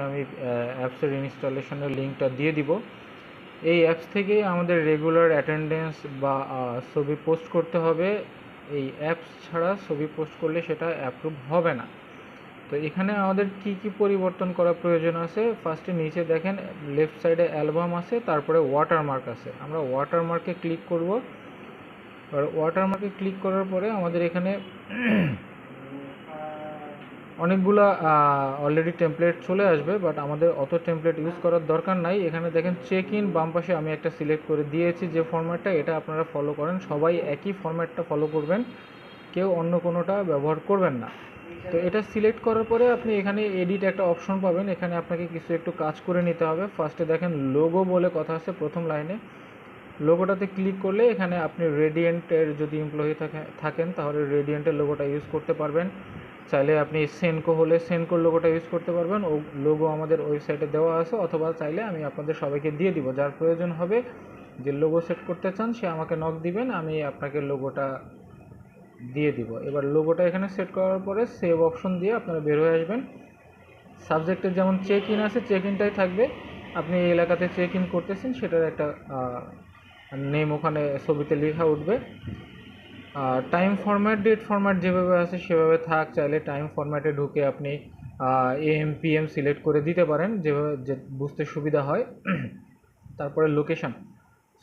আমি অ্যাপসের ইনস্টলেশনের লিঙ্কটা দিয়ে দিব। এই অ্যাপস থেকে আমাদের রেগুলার অ্যাটেন্ডেন্স বা ছবি পোস্ট করতে হবে। এই অ্যাপস ছাড়া ছবি পোস্ট করলে সেটা অ্যাপ্রুভ হবে না। তো এখানে আমাদের কি কি পরিবর্তন করা প্রয়োজন আছে, ফার্স্টে নিচে দেখেন লেফট সাইডে অ্যালবাম আছে, তারপরে ওয়াটারমার্ক আছে। আমরা ওয়াটারমার্কে ক্লিক করব। আর ওয়াটারমার্কে ক্লিক করার পরে আমাদের এখানে অনেকগুলা অলরেডি টেমপ্লেট চলে আসবে, বাট আমাদের অত টেমপ্লেট ইউজ করার দরকার নাই। এখানে দেখেন চেক ইন বাম পাশে আমি একটা সিলেক্ট করে দিয়েছি যে ফরম্যাটটা, এটা আপনারা ফলো করেন, সবাই একই ফরম্যাটটা ফলো করবেন, কেউ অন্য কোনোটা ব্যবহার করবেন না। তো এটা সিলেক্ট করার পরে আপনি এখানে এডিট একটা অপশন পাবেন, এখানে আপনাকে কিছু একটু কাজ করে নিতে হবে। ফার্স্টে দেখেন লোগো বলে কথা আছে প্রথম লাইনে, লোগোটাতে ক্লিক করলে এখানে আপনি রেডিয়েন্টের যদি এমপ্লয়ি থাকেন তাহলে রেডিয়েন্টের লোগোটা ইউজ করতে পারবেন। চাইলে আপনি সেনকো হলে সেনকোর লোগোটা ইউজ করতে পারবেন, ও লোগো আমাদের ওয়েবসাইটে দেওয়া আছে, অথবা চাইলে আমি আপনাদের সবাইকে দিয়ে দিব। যার প্রয়োজন হবে, যে লোগো সেট করতে চান সে আমাকে নক দিবেন, আমি আপনাকে লোগোটা দিয়ে দিব। এবার লোগোটা এখানে সেট করার পরে সেভ অপশন দিয়ে আপনারা বের হয়ে আসবেন। সাবজেক্টের যেমন চেক ইন আছে, চেক ইনটাই থাকবে। আপনি এই এলাকাতে চেক ইন করতেছেন সেটার একটা নেম ওখানে ছবিতে লেখা উঠবে। টাইম ফরম্যাট, ডেট ফরম্যাট যেভাবে আছে সেভাবে থাক, চাইলে টাইম ফরম্যাটে ঢুকে আপনি AM PM সিলেক্ট করে দিতে পারেন, যেভাবে যে বুঝতে সুবিধা হয়। তারপরে লোকেশন,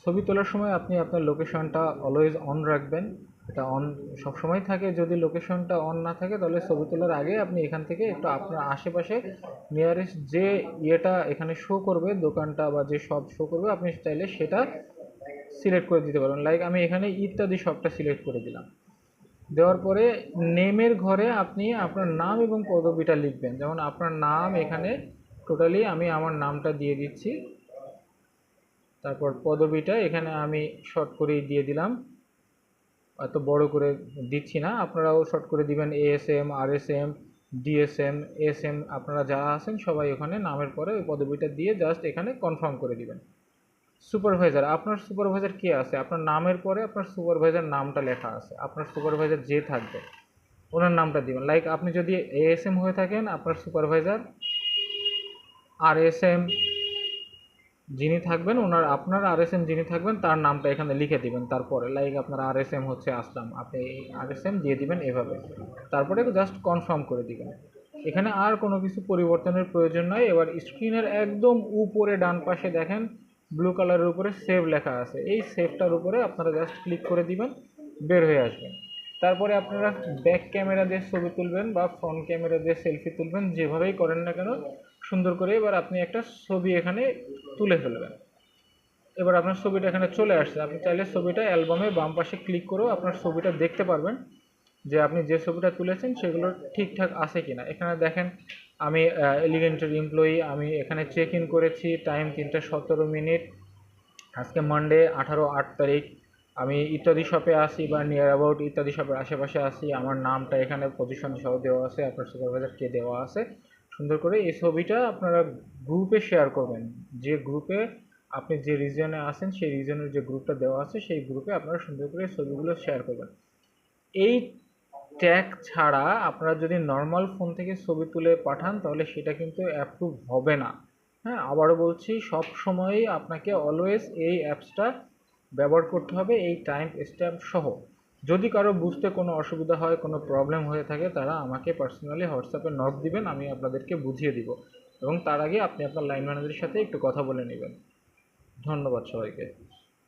ছবি তোলার সময় আপনি আপনার লোকেশনটা অলওয়েজ অন রাখবেন, এটা অন সবসময় থাকে। যদি লোকেশনটা অন না থাকে তাহলে ছবি তোলার আগে আপনি এখান থেকে একটু আপনার আশেপাশে নিয়ারেস্ট যে ইয়েটা এখানে শো করবে, দোকানটা বা যে শপ শো করবে, আপনি চাইলে সেটা সিলেক্ট করে দিতে পারবেন। লাইক আমি এখানে ইত্যাদি শপটা সিলেক্ট করে দিলাম। দেওয়ার পরে নেমের ঘরে আপনি আপনার নাম এবং পদবিটা লিখবেন। যেমন আপনার নাম এখানে টোটালি আমি আমার নামটা দিয়ে দিচ্ছি, তারপর পদবিটা এখানে আমি শর্ট করেই দিয়ে দিলাম, এত বড় করে দিচ্ছি না, আপনারাও শর্ট করে দিবেন। ASM RSM DSM SM আপনারা যারা আছেন সবাই ওখানে নামের পরে ওই পদবিটা দিয়ে জাস্ট এখানে কনফার্ম করে দিবেন। সুপারভাইজার, আপনার সুপারভাইজার কে আছে, আপনার নামের পরে আপনার সুপারভাইজার নামটা লেখা আছে, আপনার সুপারভাইজার যে থাকবে ওনার নামটা দিবেন। লাইক আপনি যদি ASM হয়ে থাকেন, আপনার সুপারভাইজার RSM যিনি থাকবেন ওনার, আপনার RSM যিনি থাকবেন তার নামটা এখানে লিখে দিবেন। তারপরে লাইক আপনার RSM হচ্ছে আসলাম, আপনি RSM দিয়ে দিবেন এভাবে, তারপরে জাস্ট কনফার্ম করে দিবেন। এখানে আর কোনো কিছু পরিবর্তনের প্রয়োজন নয়। এবার স্ক্রিনের একদম উপরে ডান পাশে দেখেন ব্লু কালারের উপরে সেভ লেখা আছে, এই সেভটার উপরে আপনারা জাস্ট ক্লিক করে দিবেন, বের হয়ে আসবেন। তারপরে আপনারা ব্যাক ক্যামেরা দিয়ে ছবি তুলবেন বা ফ্রন্ট ক্যামেরা দিয়ে সেলফি তুলবেন, যেভাবেই করেন না কেন সুন্দর করে এবার আপনি একটা ছবি এখানে তুলে ফেলবেন। এবার আপনার ছবিটা এখানে চলে আসছে, আপনি চাইলে ছবিটা অ্যালবামে বাম পাশে ক্লিক করেও আপনার ছবিটা দেখতে পারবেন যে আপনি যে ছবিটা তুলেছেন সেগুলো ঠিকঠাক আছে কিনা। এখানে দেখেন আমি এলিগেন্টের এমপ্লয়ি, আমি এখানে চেক ইন করেছি, টাইম 3:17, আজকে মানডে 8 তারিখ। আমি ইত্যাদি শপে আসি বা নিয়ার অ্যাবাউট ইত্যাদি শপের আশেপাশে আসি, আমার নামটা এখানে পজিশন সহ দেওয়া আছে, আপনার সুপারভাইজার কে দেওয়া আছে। সুন্দর করে এই ছবিটা আপনারা গ্রুপে শেয়ার করবেন, যে গ্রুপে আপনি যে রিজনে আছেন সেই রিজনের যে গ্রুপটা দেওয়া আছে সেই গ্রুপে আপনারা সুন্দর করে ছবিগুলো শেয়ার করবেন। এই ট্যাগ ছাড়া আপনারা যদি নর্মাল ফোন থেকে ছবি তুলে পাঠান তাহলে সেটা কিন্তু অ্যাপ্রুভ হবে না। হ্যাঁ, আবারও বলছি, সব সময়ই আপনাকে অলওয়েজ এই অ্যাপসটা ব্যবহার করতে হবে এই টাইম স্ট্যাম্প সহ। যদি কারো বুঝতে কোনো অসুবিধা হয়, কোনো প্রবলেম হয়ে থাকে, তারা আমাকে পার্সোনালি হোয়াটসঅ্যাপে নক দিবেন, আমি আপনাদেরকে বুঝিয়ে দিব। এবং তার আগে আপনি আপনার লাইন ম্যানেজারের সাথে একটু কথা বলে নেবেন। ধন্যবাদ সবাইকে।